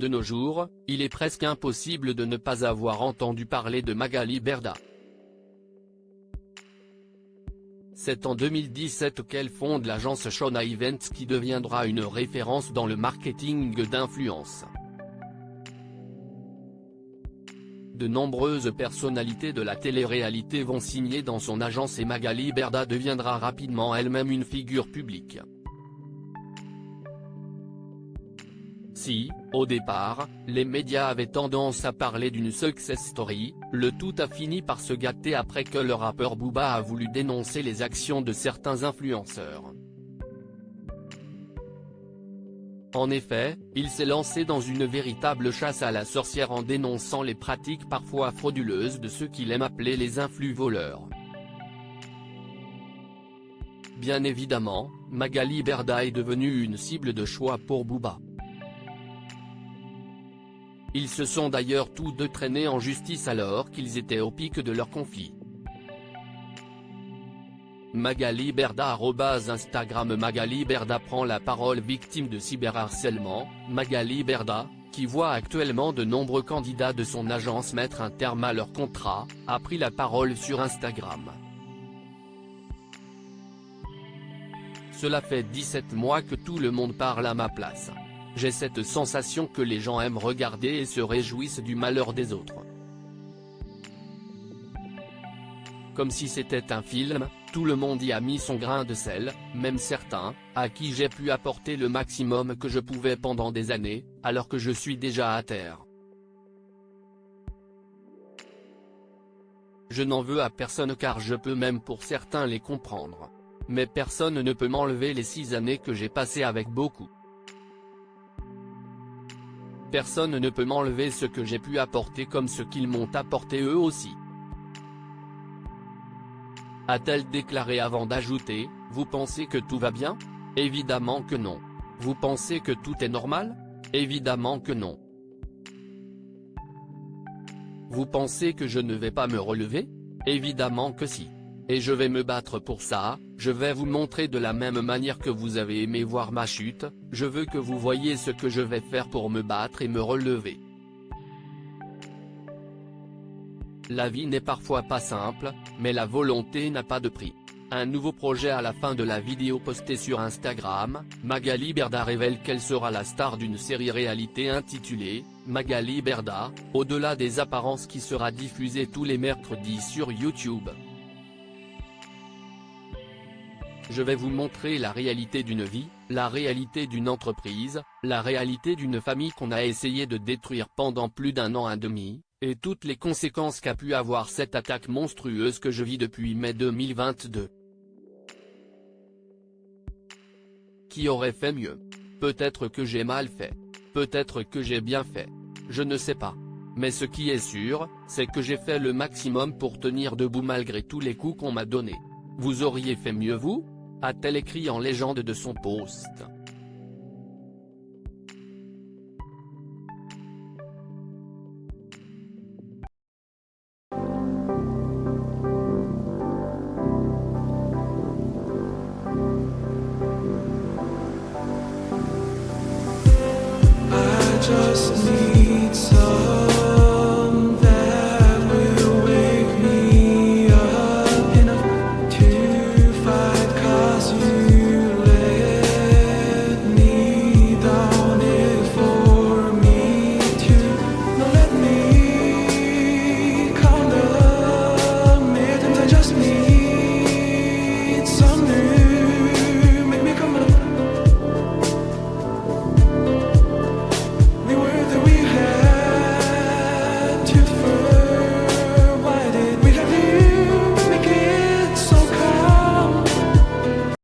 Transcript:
De nos jours, il est presque impossible de ne pas avoir entendu parler de Magali Berda. C'est en 2017 qu'elle fonde l'agence Shona Events qui deviendra une référence dans le marketing d'influence. De nombreuses personnalités de la télé-réalité vont signer dans son agence et Magali Berda deviendra rapidement elle-même une figure publique. Si, au départ, les médias avaient tendance à parler d'une success story, le tout a fini par se gâter après que le rappeur Booba a voulu dénoncer les actions de certains influenceurs. En effet, il s'est lancé dans une véritable chasse à la sorcière en dénonçant les pratiques parfois frauduleuses de ceux qu'il aime appeler les influ-voleurs. Bien évidemment, Magali Berda est devenue une cible de choix pour Booba. Ils se sont d'ailleurs tous deux traînés en justice alors qu'ils étaient au pic de leur conflit. Magali Berda @Instagram Magali Berda prend la parole. Victime de cyberharcèlement, Magali Berda, qui voit actuellement de nombreux candidats de son agence mettre un terme à leur contrat, a pris la parole sur Instagram. Cela fait 17 mois que tout le monde parle à ma place. J'ai cette sensation que les gens aiment regarder et se réjouissent du malheur des autres. Comme si c'était un film, tout le monde y a mis son grain de sel, même certains, à qui j'ai pu apporter le maximum que je pouvais pendant des années, alors que je suis déjà à terre. Je n'en veux à personne car je peux même pour certains les comprendre. Mais personne ne peut m'enlever les 6 années que j'ai passées avec beaucoup. Personne ne peut m'enlever ce que j'ai pu apporter comme ce qu'ils m'ont apporté eux aussi. A-t-elle déclaré avant d'ajouter, « Vous pensez que tout va bien ? Évidemment que non. Vous pensez que tout est normal ? Évidemment que non. Vous pensez que je ne vais pas me relever ? Évidemment que si. Et je vais me battre pour ça, je vais vous montrer de la même manière que vous avez aimé voir ma chute, je veux que vous voyiez ce que je vais faire pour me battre et me relever. » La vie n'est parfois pas simple, mais la volonté n'a pas de prix. Un nouveau projet. À la fin de la vidéo postée sur Instagram, Magali Berda révèle qu'elle sera la star d'une série réalité intitulée « Magali Berda, au-delà des apparences » qui sera diffusée tous les mercredis sur YouTube. Je vais vous montrer la réalité d'une vie, la réalité d'une entreprise, la réalité d'une famille qu'on a essayé de détruire pendant plus d'1 an et demi, et toutes les conséquences qu'a pu avoir cette attaque monstrueuse que je vis depuis mai 2022. Qui aurait fait mieux? Peut-être que j'ai mal fait. Peut-être que j'ai bien fait. Je ne sais pas. Mais ce qui est sûr, c'est que j'ai fait le maximum pour tenir debout malgré tous les coups qu'on m'a donnés. Vous auriez fait mieux vous? A-t-elle écrit en légende de son post.